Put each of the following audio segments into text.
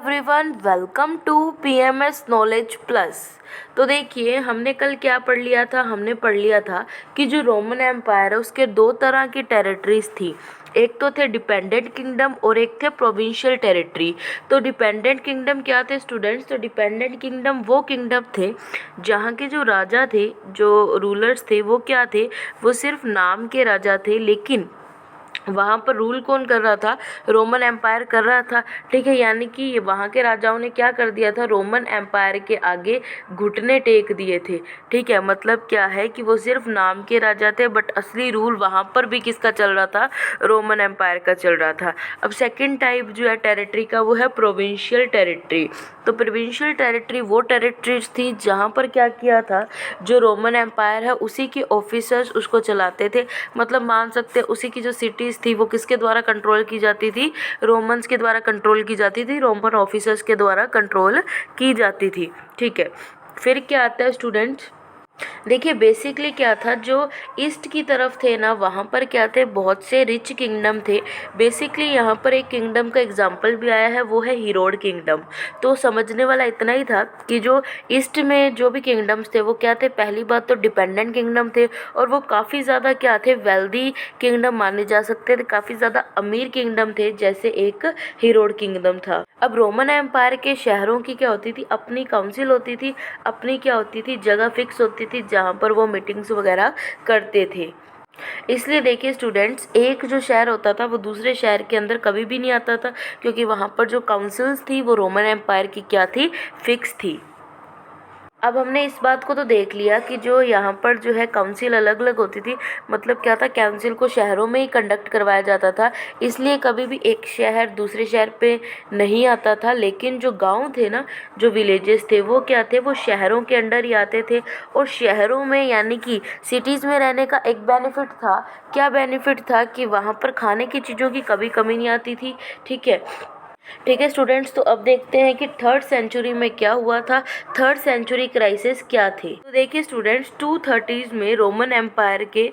Everyone, welcome to PMS knowledge plus. तो देखिए, हमने कल क्या पढ़ लिया था। हमने पढ़ लिया था कि जो रोमन एम्पायर है उसके दो तरह की टेरिटरीज थी। एक तो थे डिपेंडेंट किंगडम और एक थे प्रोविंशियल टेरिटरी। तो डिपेंडेंट किंगडम क्या थे स्टूडेंट्स? तो डिपेंडेंट किंगडम वो किंगडम थे जहाँ के जो राजा थे, जो रूलर्स थे, वो क्या थे, वो सिर्फ नाम के राजा थे, लेकिन वहाँ पर रूल कौन कर रहा था? रोमन एम्पायर कर रहा था। ठीक है, यानी कि वहाँ के राजाओं ने क्या कर दिया था? रोमन एम्पायर के आगे घुटने टेक दिए थे। ठीक है, मतलब क्या है कि वो सिर्फ नाम के राजा थे, बट असली रूल वहाँ पर भी किसका चल रहा था? रोमन एम्पायर का चल रहा था। अब सेकेंड टाइप जो है टेरिटरी का, वो है प्रोविंशियल टेरिटरी। तो प्रोविंशियल टेरिटरी वो टेरिटरीज थी जहाँ पर क्या किया था, जो रोमन एम्पायर है उसी के ऑफिसर्स उसको चलाते थे। मतलब मान सकते हैं उसी की जो सिटीज़ थी वो किसके द्वारा कंट्रोल की जाती थी? रोमन्स के द्वारा कंट्रोल की जाती थी, रोमन ऑफिसर्स के द्वारा कंट्रोल की जाती थी। ठीक है, फिर क्या आता है स्टूडेंट्स? देखिए, बेसिकली क्या था, जो ईस्ट की तरफ थे ना, वहाँ पर क्या थे, बहुत से रिच किंगडम थे। बेसिकली यहाँ पर एक किंगडम का एग्जांपल भी आया है, वो है हीरोड किंगडम। तो समझने वाला इतना ही था कि जो ईस्ट में जो भी किंगडम्स थे वो क्या थे, पहली बात तो डिपेंडेंट किंगडम थे, और वो काफ़ी ज़्यादा क्या थे, वेल्दी किंगडम माने जा सकते थे, काफ़ी ज़्यादा अमीर किंगडम थे, जैसे एक हीरोड किंगडम था। अब रोमन एम्पायर के शहरों की क्या होती थी, अपनी काउंसिल होती थी, अपनी क्या होती थी, जगह फिक्स होती थी जहाँ पर वो मीटिंग्स वगैरह करते थे। इसलिए देखिए स्टूडेंट्स, एक जो शहर होता था वो दूसरे शहर के अंदर कभी भी नहीं आता था, क्योंकि वहाँ पर जो काउंसिल्स थी वो रोमन एम्पायर की क्या थी, फिक्स थी। अब हमने इस बात को तो देख लिया कि जो यहाँ पर जो है काउंसिल अलग अलग होती थी। मतलब क्या था, काउंसिल को शहरों में ही कंडक्ट करवाया जाता था, इसलिए कभी भी एक शहर दूसरे शहर पे नहीं आता था। लेकिन जो गांव थे ना, जो विलेजेस थे, वो क्या थे, वो शहरों के अंडर ही आते थे। और शहरों में यानी कि सिटीज़ में रहने का एक बेनिफिट था। क्या बेनिफिट था? कि वहाँ पर खाने की चीज़ों की कभी कमी नहीं आती थी। ठीक है, ठीक है स्टूडेंट्स, तो अब देखते हैं कि थर्ड सेंचुरी में क्या हुआ था, थर्ड सेंचुरी क्राइसिस क्या थे। तो देखिए स्टूडेंट्स, 230s में रोमन एम्पायर के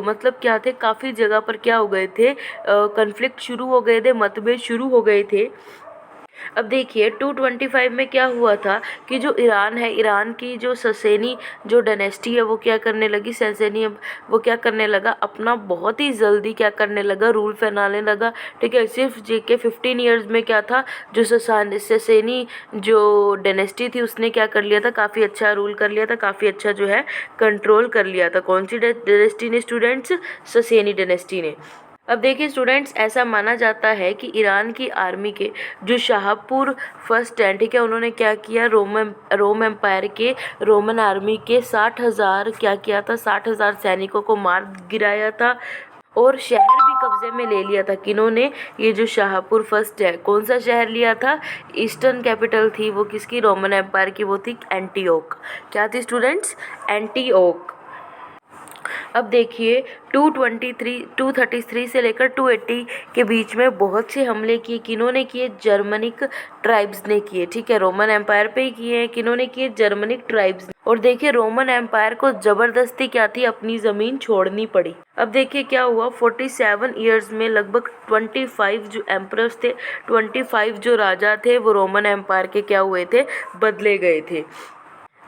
मतलब क्या थे, काफ़ी जगह पर क्या हो गए थे, कन्फ्लिक्ट शुरू हो गए थे, मतभेद शुरू हो गए थे। अब देखिए 225 में क्या हुआ था कि जो ईरान है, ईरान की जो ससेनी जो डायनेस्टी है, वो क्या करने लगी, ससेनी, अब वो क्या करने लगा, अपना बहुत ही जल्दी क्या करने लगा, रूल फैलाने लगा। ठीक है, सिर्फ जेके 15 ईयर्स में क्या था, जो ससेनी जो डायनेस्टी थी उसने क्या कर लिया था, काफ़ी अच्छा रूल कर लिया था, काफ़ी अच्छा जो है कंट्रोल कर लिया था। कौन सी डायनेस्टी ने स्टूडेंट्स? ससेनी डायनेस्टी ने। अब देखिए स्टूडेंट्स, ऐसा माना जाता है कि ईरान की आर्मी के जो शाहपुर फर्स्ट हैं, ठीक है, उन्होंने क्या किया, रोम एम्पायर के रोमन आर्मी के 60,000 क्या किया था, 60,000 सैनिकों को मार गिराया था, और शहर भी कब्जे में ले लिया था। किन्होंने? ये जो शाहपुर फर्स्ट है। कौन सा शहर लिया था? ईस्टर्न कैपिटल थी वो किसकी, रोमन एम्पायर की, वो थी एंटीओक। क्या थी स्टूडेंट्स? एंटीओक। अब देखिए 233 से लेकर 280 के बीच में बहुत से हमले किए। किन्होंने किए? जर्मनिक ट्राइब्स ने किए। ठीक है, रोमन एम्पायर पे ही किए हैं। किन्होंने किए? Germanic tribes. और देखिए रोमन एम्पायर को जबरदस्ती क्या थी, अपनी ज़मीन छोड़नी पड़ी। अब देखिए क्या हुआ, 47 ईयर्स में लगभग 25 जो एम्परर्स थे, 25 जो राजा थे, वो रोमन एम्पायर के क्या हुए थे, बदले गए थे।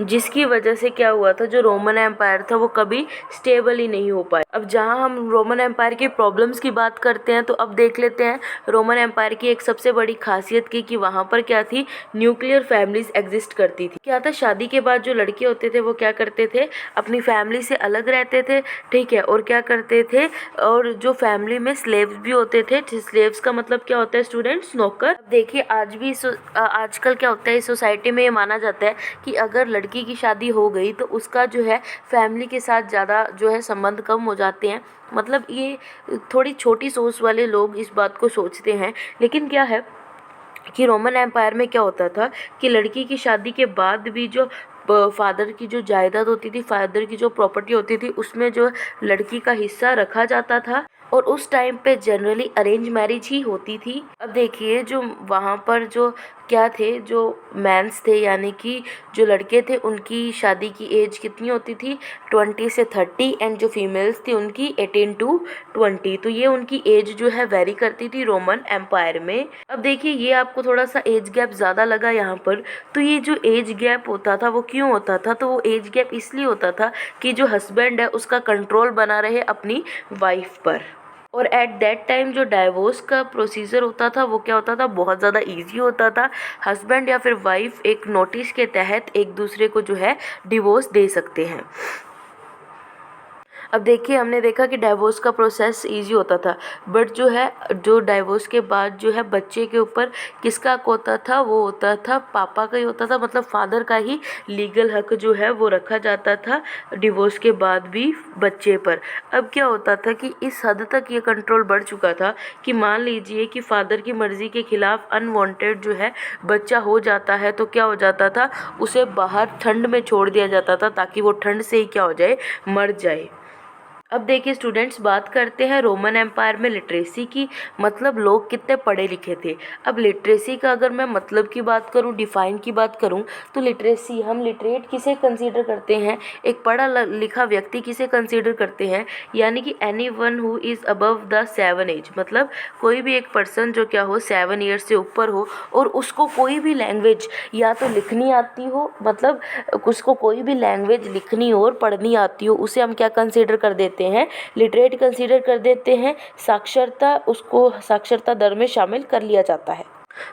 जिसकी वजह से क्या हुआ था, जो रोमन एम्पायर था वो कभी स्टेबल ही नहीं हो पाया। अब जहां हम रोमन एम्पायर की प्रॉब्लम्स की बात करते हैं, तो अब देख लेते हैं रोमन एम्पायर की एक सबसे बड़ी खासियत की कि वहां पर क्या थी, न्यूक्लियर फैमिलीज एग्जिस्ट करती थी। क्या था, शादी के बाद जो लड़के होते थे वो क्या करते थे, अपनी फैमिली से अलग रहते थे। ठीक है, और क्या करते थे, और जो फैमिली में स्लेव्स भी होते थे। स्लेव्स का मतलब क्या होता है स्टूडेंट्स? नौकर। अब देखिए आज भी आजकल क्या होता है, इस सोसाइटी में ये माना जाता है कि अगर लड़की की शादी हो गई तो उसका जो है फैमिली के साथ ज़्यादा जो है संबंध कम हो जाते हैं। मतलब ये थोड़ी छोटी सोच वाले लोग इस बात को सोचते हैं। लेकिन क्या है कि रोमन एम्पायर में क्या होता था कि लड़की की शादी के बाद भी जो फादर की जो जायदाद होती थी, फादर की जो प्रॉपर्टी होती थी, उसमें जो लड़की का हिस्सा रखा जाता था। और उस टाइम पे जनरली अरेंज मैरिज ही होती थी। अब देखिए जो वहाँ पर जो क्या थे, जो मैंस थे यानी कि जो लड़के थे उनकी शादी की एज कितनी होती थी, 20 से 30, एंड जो फीमेल्स थी उनकी 18 टू 20। तो ये उनकी एज जो है वेरी करती थी रोमन एम्पायर में। अब देखिए ये आपको थोड़ा सा एज गैप ज़्यादा लगा यहाँ पर, तो ये जो एज गैप होता था वो क्यों होता था, तो वो एज गैप इसलिए होता था कि जो हस्बैंड है उसका कंट्रोल बना रहे अपनी वाइफ पर। और एट दैट टाइम जो डाइवोर्स का प्रोसीजर होता था वो क्या होता था, बहुत ज़्यादा इजी होता था। हस्बैंड या फिर वाइफ एक नोटिस के तहत एक दूसरे को जो है डिवोर्स दे सकते हैं। अब देखिए हमने देखा कि डाइवोर्स का प्रोसेस इजी होता था, बट जो है जो डाइवोर्स के बाद जो है बच्चे के ऊपर किसका हक होता था, वो होता था पापा का ही होता था, मतलब फादर का ही लीगल हक जो है वो रखा जाता था डिवोर्स के बाद भी बच्चे पर। अब क्या होता था कि इस हद तक ये कंट्रोल बढ़ चुका था कि मान लीजिए कि फादर की मर्ज़ी के खिलाफ अनवांटेड जो है बच्चा हो जाता है, तो क्या हो जाता था, उसे बाहर ठंड में छोड़ दिया जाता था ताकि वो ठंड से ही क्या हो जाए, मर जाए। अब देखिए स्टूडेंट्स, बात करते हैं रोमन एम्पायर में लिटरेसी की, मतलब लोग कितने पढ़े लिखे थे। अब लिटरेसी का अगर मैं मतलब की बात करूं, डिफ़ाइन की बात करूं, तो लिटरेसी हम लिटरेट किसे कंसीडर करते हैं, एक पढ़ा लिखा व्यक्ति किसे कंसीडर करते हैं, यानी कि anyone who is above the 7 age, मतलब कोई भी एक पर्सन जो क्या हो 7 ईयर्स से ऊपर हो और उसको कोई भी लैंग्वेज या तो लिखनी आती हो, मतलब उसको कोई भी लैंग्वेज लिखनी और पढ़नी आती हो, उसे हम क्या कंसीडर कर देते हैं, लिटरेट कंसीडर कर देते हैं। साक्षरता, उसको साक्षरता दर में शामिल कर लिया जाता है।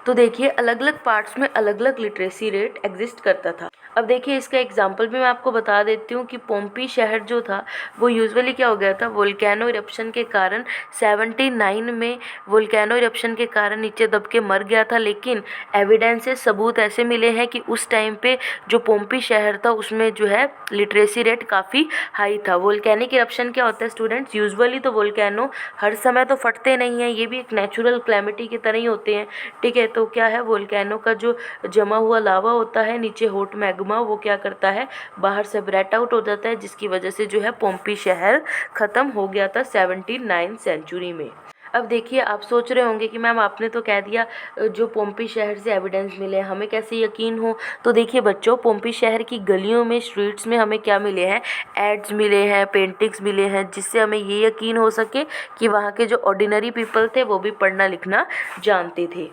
तो देखिए अलग अलग पार्ट्स में अलग अलग लिटरेसी रेट एग्जिस्ट करता था। अब देखिए इसका एग्जांपल भी मैं आपको बता देती हूँ कि पोम्पी शहर जो था वो यूजुअली क्या हो गया था, वोल्केनो इरप्शन के कारण 79 में वोल्केनो इरप्शन के कारण नीचे दब के मर गया था। लेकिन एविडेंसेस, सबूत ऐसे मिले हैं कि उस टाइम पे जो पोम्पी शहर था उसमें जो है लिटरेसी रेट काफ़ी हाई था। वोल्केनिक इरप्शन क्या होता है स्टूडेंट्स, यूजुअली तो वोल्केनो हर समय तो फटते नहीं हैं, ये भी एक नेचुरल क्लैमिटी की तरह ही होते हैं, ठीक है। तो क्या है, वोल्केनो का जो जमा हुआ लावा होता है नीचे हॉट मैग्मा, वो क्या करता है, बाहर से ब्रेट आउट हो जाता है, जिसकी वजह से जो है पोम्पी शहर ख़त्म हो गया था 79 सेंचुरी में। अब देखिए आप सोच रहे होंगे कि मैम आपने तो कह दिया जो पोम्पी शहर से एविडेंस मिले, हमें कैसे यकीन हो। तो देखिए बच्चों, पोम्पी शहर की गलियों में, स्ट्रीट्स में हमें क्या मिले हैं, एड्स मिले हैं, पेंटिंग्स मिले हैं, जिससे हमें ये यकीन हो सके कि वहाँ के जो ऑर्डिनरी पीपल थे वो भी पढ़ना लिखना जानते थे।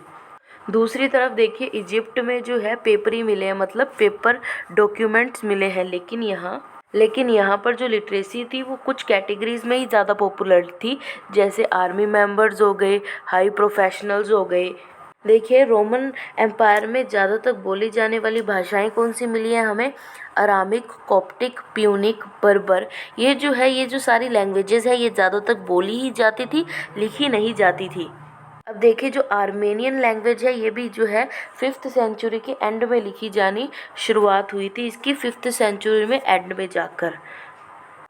दूसरी तरफ देखिए इजिप्ट में जो है पेपरी मिले हैं, मतलब पेपर डॉक्यूमेंट्स मिले हैं, लेकिन यहाँ पर जो लिटरेसी थी वो कुछ कैटेगरीज में ही ज़्यादा पॉपुलर थी, जैसे आर्मी मेंबर्स हो गए, हाई प्रोफेशनल्स हो गए। देखिए रोमन एम्पायर में ज़्यादातर बोली जाने वाली भाषाएं कौन सी मिली हैं हमें, अरामिक, कॉप्टिक, प्यूनिक, बर्बर। ये जो है, ये जो सारी लैंग्वेजेस है ये ज़्यादातर बोली ही जाती थी, लिखी नहीं जाती थी। अब देखिए जो आर्मेनियन लैंग्वेज है ये भी जो है 5th सेंचुरी के एंड में लिखी जानी शुरुआत हुई थी इसकी, 5th सेंचुरी में एंड में जाकर।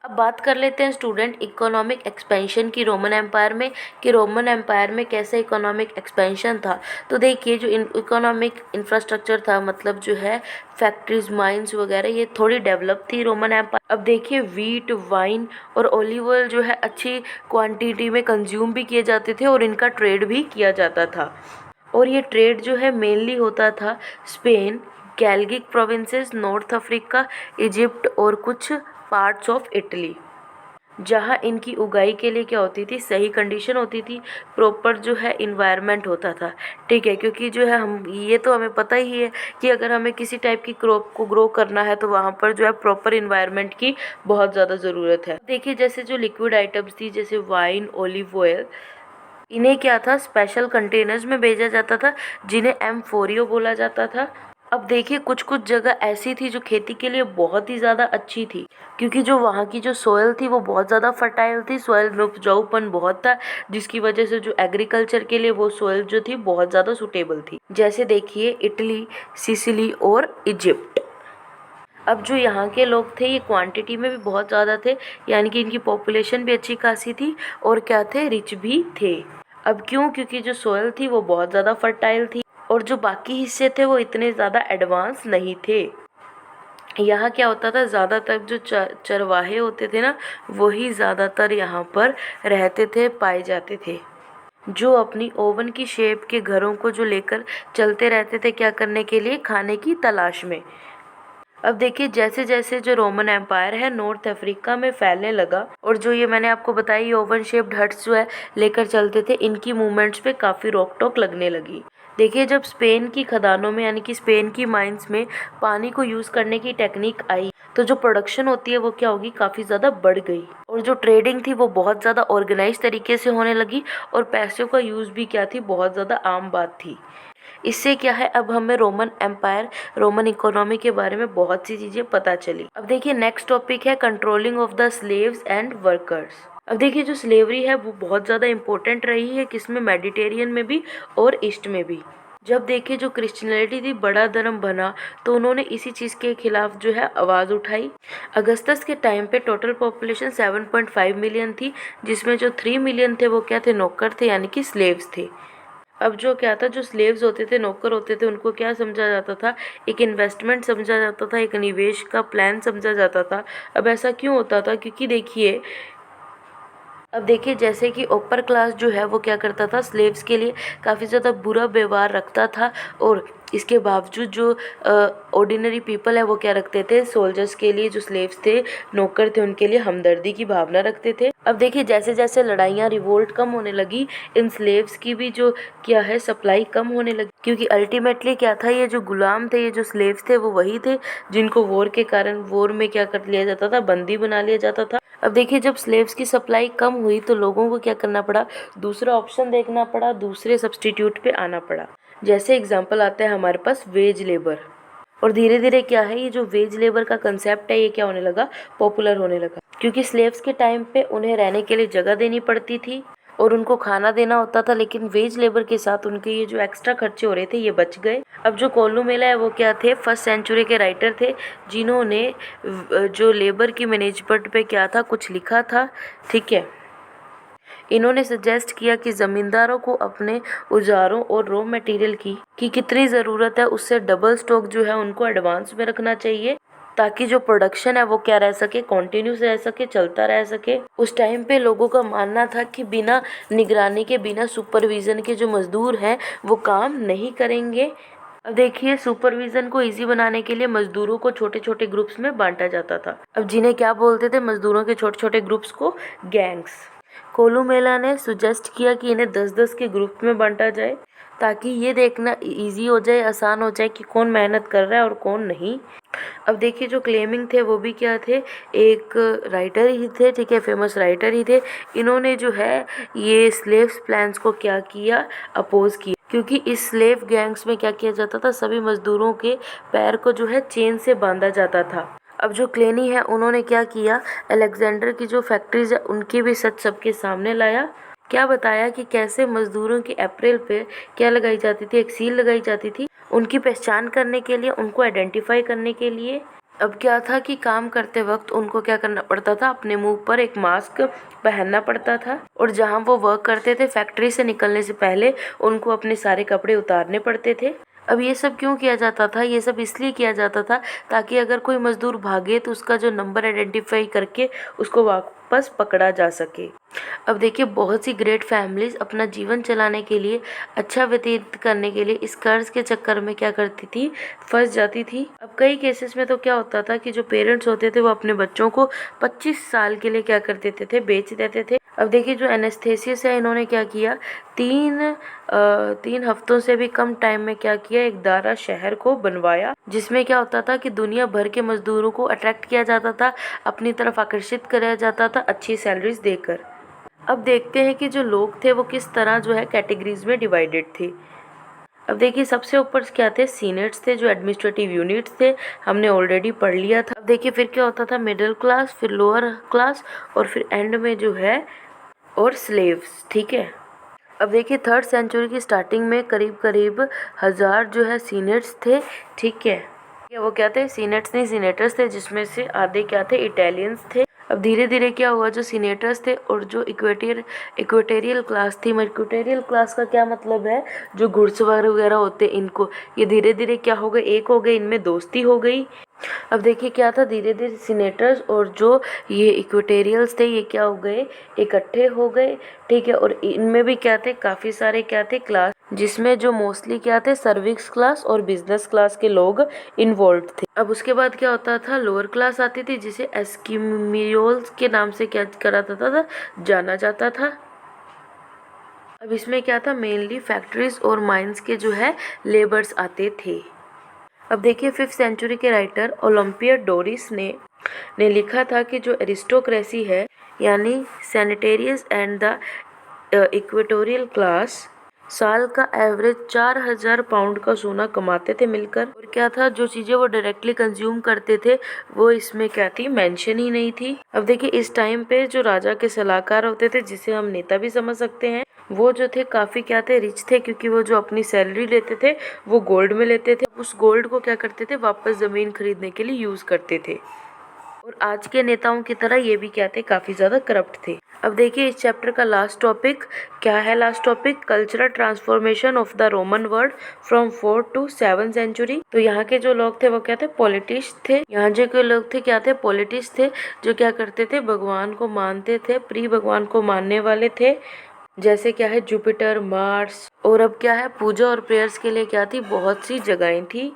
अब बात कर लेते हैं स्टूडेंट इकोनॉमिक एक्सपेंशन की रोमन एम्पायर में, कि रोमन एम्पायर में कैसा इकोनॉमिक एक्सपेंशन था। तो देखिए जो इकोनॉमिक इंफ्रास्ट्रक्चर था, मतलब जो है फैक्ट्रीज, माइंस वगैरह, ये थोड़ी डेवलप थी रोमन एम्पायर। अब देखिए वीट, वाइन और ओलिव ऑयल जो है अच्छी क्वांटिटी में कंज्यूम भी किए जाते थे और इनका ट्रेड भी किया जाता था। और ये ट्रेड जो है मेनली होता था Spain, Gallic provinces, North Africa, Egypt और कुछ पार्ट्स ऑफ इटली, जहाँ इनकी उगाई के लिए क्या होती थी, सही कंडीशन होती थी, प्रॉपर जो है इन्वायरमेंट होता था, ठीक है। क्योंकि जो है हम ये तो हमें पता ही है कि अगर हमें किसी टाइप की क्रॉप को ग्रो करना है तो वहाँ पर जो है प्रॉपर इन्वायरमेंट की बहुत ज़्यादा ज़रूरत है। देखिए जैसे जो लिक्विड आइटम्स थी, जैसे वाइन, ओलिव ऑयल, इन्हें क्या था, स्पेशल कंटेनर्स में भेजा जाता था जिन्हें एम्फोरियो बोला जाता था। अब देखिए कुछ कुछ जगह ऐसी थी जो खेती के लिए बहुत ही ज़्यादा अच्छी थी, क्योंकि जो वहाँ की जो सोयल थी वो बहुत ज़्यादा फर्टाइल थी, सोयल में उपजाऊपन बहुत था, जिसकी वजह से जो एग्रीकल्चर के लिए वो सोयल जो थी बहुत ज़्यादा सूटेबल थी। जैसे देखिए इटली, सिसिली और इजिप्ट। अब जो यहाँ के लोग थे ये क्वांटिटी में भी बहुत ज़्यादा थे, यानी कि इनकी पॉपुलेशन भी अच्छी खासी थी और क्या थे, रिच भी थे। अब क्यों, क्योंकि जो सोयल थी वो बहुत ज़्यादा फर्टाइल थी और जो बाकी हिस्से थे वो इतने ज़्यादा एडवांस नहीं थे। यहाँ क्या होता था, ज़्यादातर जो चरवाहे होते थे ना, वही ज़्यादातर यहाँ पर रहते थे, पाए जाते थे। जो अपनी ओवन की शेप के घरों को जो लेकर चलते रहते थे क्या करने के लिए, खाने की तलाश में। अब देखिए जैसे जैसे जो रोमन एम्पायर है नॉर्थ अफ्रीका में फैलने लगा, और जो ये मैंने आपको बताई ओवन शेप्ड हट्स जो है लेकर चलते थे, इनकी मूवमेंट्स पे काफ़ी रोक टोक लगने लगी। देखिए जब स्पेन की खदानों में यानी कि स्पेन की माइंस में पानी को यूज़ करने की टेक्निक आई, तो जो प्रोडक्शन होती है वो क्या होगी, काफ़ी ज़्यादा बढ़ गई, और जो ट्रेडिंग थी वो बहुत ज़्यादा ऑर्गेनाइज तरीके से होने लगी, और पैसों का यूज़ भी क्या थी, बहुत ज़्यादा आम बात थी। इससे क्या है, अब हमें रोमन एम्पायर, रोमन इकोनॉमी के बारे में बहुत सी चीज़ें पता चली। अब देखिए नेक्स्ट टॉपिक है controlling of the slaves and workers. अब देखिए जो स्लेवरी है वो बहुत ज़्यादा इम्पोर्टेंट रही है, किसमें, मेडिटेरियन में भी और ईस्ट में भी। जब देखिए जो क्रिश्चियनिटी थी बड़ा धर्म बना, तो उन्होंने इसी चीज़ के खिलाफ जो है आवाज़ उठाई। अगस्तस के टाइम पे टोटल पॉपुलेशन 7.5 मिलियन थी, जिसमें जो 3 मिलियन थे वो क्या थे, नौकर थे यानी कि स्लेव्स थे। अब जो क्या था, जो स्लेव्स होते थे, नौकर होते थे, उनको क्या समझा जाता था, एक इन्वेस्टमेंट समझा जाता था, एक निवेश का प्लान समझा जाता था। अब ऐसा क्यों होता था, क्योंकि देखिए अब देखिए जैसे कि अपर क्लास जो है वो क्या करता था, स्लेव्स के लिए काफ़ी ज़्यादा बुरा व्यवहार रखता था, और इसके बावजूद जो ऑर्डिनरी पीपल है वो क्या रखते थे, सोल्जर्स के लिए, जो स्लेव्स थे, नौकर थे, उनके लिए हमदर्दी की भावना रखते थे। अब देखिए जैसे जैसे लड़ाइयाँ, रिवोल्ट कम होने लगी, इन स्लेव्स की भी जो क्या है सप्लाई कम होने लगी, क्योंकि अल्टीमेटली क्या था, ये जो गुलाम थे, ये जो स्लेव्स थे, वो वही थे जिनको वॉर के कारण, वॉर में क्या कर लिया जाता था, बंदी बना लिया जाता था। अब देखिए जब स्लेव्स की सप्लाई कम हुई तो लोगों को क्या करना पड़ा, दूसरा ऑप्शन देखना पड़ा, दूसरे सब्स्टिट्यूट पे आना पड़ा। जैसे एग्जांपल आता है हमारे पास वेज लेबर, और धीरे धीरे क्या है, ये जो वेज लेबर का कंसेप्ट है ये क्या होने लगा, पॉपुलर होने लगा, क्योंकि स्लेव्स के टाइम पे उन्हें रहने के लिए जगह देनी पड़ती थी और उनको खाना देना होता था, लेकिन वेज लेबर के साथ उनके ये जो एक्स्ट्रा खर्चे हो रहे थे ये बच गए। अब जो कोलुमेला है वो क्या थे, फर्स्ट सेंचुरी के राइटर थे, जिन्होंने जो लेबर की मैनेजमेंट पे क्या था, कुछ लिखा था, ठीक है। इन्होंने सजेस्ट किया कि ज़मींदारों को अपने औजारों और रॉ मटेरियल की कितनी ज़रूरत है, उससे डबल स्टॉक जो है उनको एडवांस में रखना चाहिए, ताकि जो प्रोडक्शन है वो क्या रह सके, कॉन्टिन्यूस रह सके, चलता रह सके। उस टाइम पे लोगों का मानना था कि बिना निगरानी के, बिना सुपरविज़न के जो मज़दूर हैं वो काम नहीं करेंगे। अब देखिए सुपरविज़न को इजी बनाने के लिए मज़दूरों को छोटे छोटे ग्रुप्स में बांटा जाता था। अब जिन्हें क्या बोलते थे, मज़दूरों के छोटे छोटे ग्रुप्स को गैंग्स। कोलुमेला ने सुजेस्ट किया कि इन्हें 10-10 के ग्रुप में बांटा जाए, ताकि ये देखना इजी हो जाए, आसान हो जाए कि कौन मेहनत कर रहा है और कौन नहीं। अब देखिए जो क्लेमिंग थे वो भी क्या थे, एक राइटर ही थे, ठीक है, फेमस राइटर ही थे। इन्होंने जो है ये स्लेव्स प्लान्स को क्या किया, अपोज किया, क्योंकि इस स्लेव गैंग्स में क्या किया जाता था, सभी मजदूरों के पैर को जो है चेन से बांधा जाता था। अब जो क्लेनी है उन्होंने क्या किया, अलेक्जेंडर की जो फैक्ट्रीज है उनकी भी सच सबके सामने लाया। क्या बताया कि कैसे मजदूरों की अप्रैल पे क्या लगाई जाती थी, एक सील लगाई जाती थी, उनकी पहचान करने के लिए, उनको आइडेंटिफाई करने के लिए। अब क्या था कि काम करते वक्त उनको क्या करना पड़ता था, अपने मुंह पर एक मास्क पहनना पड़ता था, और जहां वो वर्क करते थे फैक्ट्री से निकलने से पहले उनको अपने सारे कपड़े उतारने पड़ते थे। अब ये सब क्यों किया जाता था, ये सब इसलिए किया जाता था ताकि अगर कोई मजदूर भागे तो उसका जो नंबर आइडेंटिफाई करके उसको वापस पकड़ा जा सके। अब देखिए बहुत सी ग्रेट फैमिलीज अपना जीवन चलाने के लिए, अच्छा व्यतीत करने के लिए इस कर्ज के चक्कर में क्या करती थी, फंस जाती थी। अब कई केसेस में तो क्या होता था कि जो पेरेंट्स होते थे वो अपने बच्चों को 25 साल के लिए क्या कर देते थे, बेच देते थे। अब देखिए जो एनेस्थेसियस है इन्होंने क्या किया, तीन हफ्तों से भी कम टाइम में क्या किया, एक दारा शहर को बनवाया, जिसमें क्या होता था कि दुनिया भर के मजदूरों को अट्रैक्ट किया जाता था, अपनी तरफ आकर्षित कराया जाता था अच्छी सैलरीज देकर। अब देखते हैं कि जो लोग थे वो किस तरह जो है कैटेगरीज में डिवाइडेड थे। अब देखिए सबसे ऊपर क्या थे, सीनेट्स थे, जो एडमिनिस्ट्रेटिव यूनिट्स थे, हमने ऑलरेडी पढ़ लिया था। अब देखिए फिर क्या होता था, मिडिल क्लास, फिर लोअर क्लास, और फिर एंड में जो है और स्लेव्स, ठीक है। अब देखिए 3rd सेंचुरी की स्टार्टिंग में करीब करीब 1000 जो है सीनेट्स थे, ठीक है। वो क्या थे, सीनेट्स नहीं सीनेटर्स थे, जिसमें से आधे क्या थे, इटालियंस थे। अब धीरे धीरे क्या हुआ, जो सीनेटर्स थे और जो इक्वेटेरियल क्लास थी, इक्वेटेरियल क्लास का क्या मतलब है, जो घुड़सवार वगैरह होते इनको, ये धीरे धीरे क्या हो गए, एक हो गए, इनमें दोस्ती हो गई। अब देखिए क्या था, धीरे धीरे सीनेटर्स और जो ये इक्वेटोरियल्स थे ये क्या हो गए, इकट्ठे हो गए, ठीक है। और इनमें भी क्या थे, काफ़ी सारे क्या थे क्लास, जिसमें जो मोस्टली क्या थे सर्विस क्लास और बिजनेस क्लास के लोग इन्वॉल्व थे। अब उसके बाद क्या होता था, लोअर क्लास आती थी जिसे एस्किमोल्स के नाम से क्या करा जाता था, जाना जाता था। अब इसमें क्या था, मेनली फैक्ट्रीज और माइंस के जो है लेबर्स आते थे। अब देखिए 5th सेंचुरी के राइटर ओलंपियाडोरिस ने लिखा था कि जो एरिस्टोक्रेसी है यानी सैनिटेरियस एंड द इक्वेटोरियल क्लास साल का एवरेज 4000 पाउंड का सोना कमाते थे मिलकर। और क्या था, जो चीज़ें वो डायरेक्टली कंज्यूम करते थे वो इसमें क्या थी, मेंशन ही नहीं थी। अब देखिए इस टाइम पे जो राजा के सलाहकार होते थे, जिसे हम नेता भी समझ सकते हैं, वो जो थे काफ़ी क्या थे, रिच थे, क्योंकि वो जो अपनी सैलरी लेते थे वो गोल्ड में लेते थे। उस गोल्ड को क्या करते थे, वापस ज़मीन खरीदने के लिए यूज़ करते थे। और आज के नेताओं की तरह ये भी क्या थे, काफ़ी ज़्यादा करप्ट थे। अब देखिए इस चैप्टर का लास्ट टॉपिक क्या है, last topic cultural transformation of the Roman world from 4th to 7th century. तो यहाँ के जो लोग थे वो क्या थे, पॉलिटिक्स थे। यहाँ जो के लोग थे क्या थे, पॉलिटिक्स थे, जो क्या करते थे, भगवान को मानते थे, प्री भगवान को मानने वाले थे, जैसे क्या है जुपिटर, मार्स। और अब क्या है, पूजा और प्रेयर्स के लिए क्या थी, बहुत सी जगहें थी।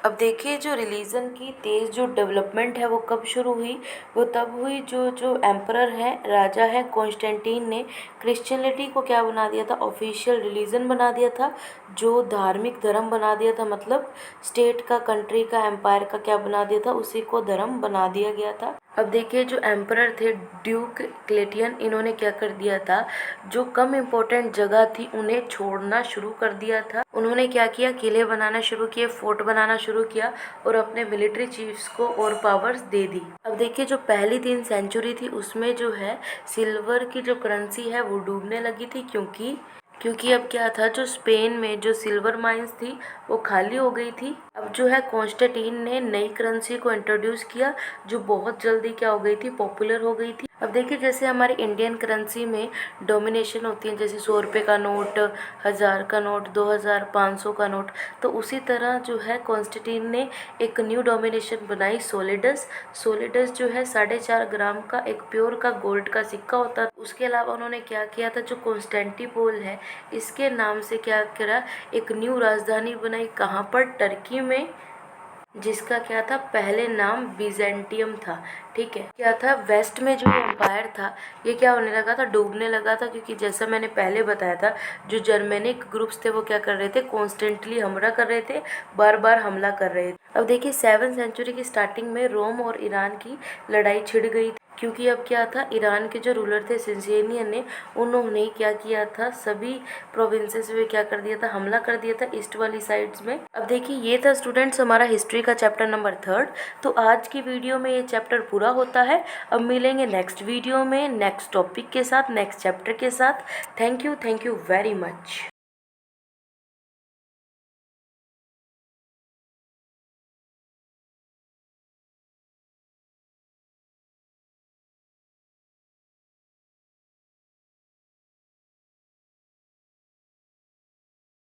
अब देखिए जो रिलीजन की तेज जो डेवलपमेंट है वो कब शुरू हुई, वो तब हुई जो एम्परर है, राजा है कॉन्स्टेंटीन ने क्रिश्चियनिटी को क्या बना दिया था, ऑफिशियल रिलीजन बना दिया था, जो धार्मिक धर्म बना दिया था, मतलब स्टेट का, कंट्री का, एम्पायर का क्या बना दिया था, उसी को धर्म बना दिया गया था। अब देखिए जो एम्परर थे ड्यूक क्लेटियन, इन्होंने क्या कर दिया था, जो कम इम्पोर्टेंट जगह थी उन्हें छोड़ना शुरू कर दिया था। उन्होंने क्या किया, किले बनाना शुरू किए, फोर्ट बनाना शुरू किया और अपने मिलिट्री चीफ्स को और पावर्स दे दी। अब देखिए जो पहली 3 सेंचुरी थी उसमें जो है सिल्वर की जो करेंसी है वो डूबने लगी थी, क्योंकि अब क्या था, जो स्पेन में जो सिल्वर माइंस थी वो खाली हो गई थी। अब जो है कॉन्स्टेंटीन ने नई करेंसी को इंट्रोड्यूस किया, जो बहुत जल्दी क्या हो गई थी, पॉपुलर हो गई थी। अब देखिए जैसे हमारी इंडियन करेंसी में डोमिनेशन होती है, जैसे 100 रुपये का नोट, 1000 का नोट, 2000, 500 का नोट, तो उसी तरह जो है कॉन्स्टेंटीन ने एक न्यू डोमिनेशन बनाई, सोलिडस। सोलिडस जो है 4.5 ग्राम का एक प्योर का गोल्ड का सिक्का होता। उसके अलावा उन्होंने क्या किया था, जो कॉन्स्टेंटिनोपल है इसके नाम से क्या करा, एक न्यू राजधानी बनाई, कहाँ पर, टर्की में, जिसका क्या था, पहले नाम बिजेंटियम था। ठीक है, क्या था, वेस्ट में जो एम्पायर था ये क्या होने लगा था, डूबने लगा था, क्योंकि जैसा मैंने पहले बताया था, जो जर्मेनिक ग्रुप्स थे वो क्या कर रहे थे, कॉन्स्टेंटली हमला कर रहे थे, बार बार हमला कर रहे थे। अब देखिए 7th सेंचुरी की स्टार्टिंग में रोम और ईरान की लड़ाई छिड़ गई थी, क्योंकि अब क्या था, ईरान के जो रूलर थे सिंसेनियन ने, उन्होंने क्या किया था, सभी प्रोविंसेस में क्या कर दिया था, हमला कर दिया था ईस्ट वाली साइड्स में। अब देखिए ये था स्टूडेंट्स हमारा हिस्ट्री का चैप्टर नंबर 3rd। तो आज की वीडियो में ये चैप्टर पूरा होता है। अब मिलेंगे नेक्स्ट वीडियो में नेक्स्ट टॉपिक के साथ, नेक्स्ट चैप्टर के साथ। Thank you very much.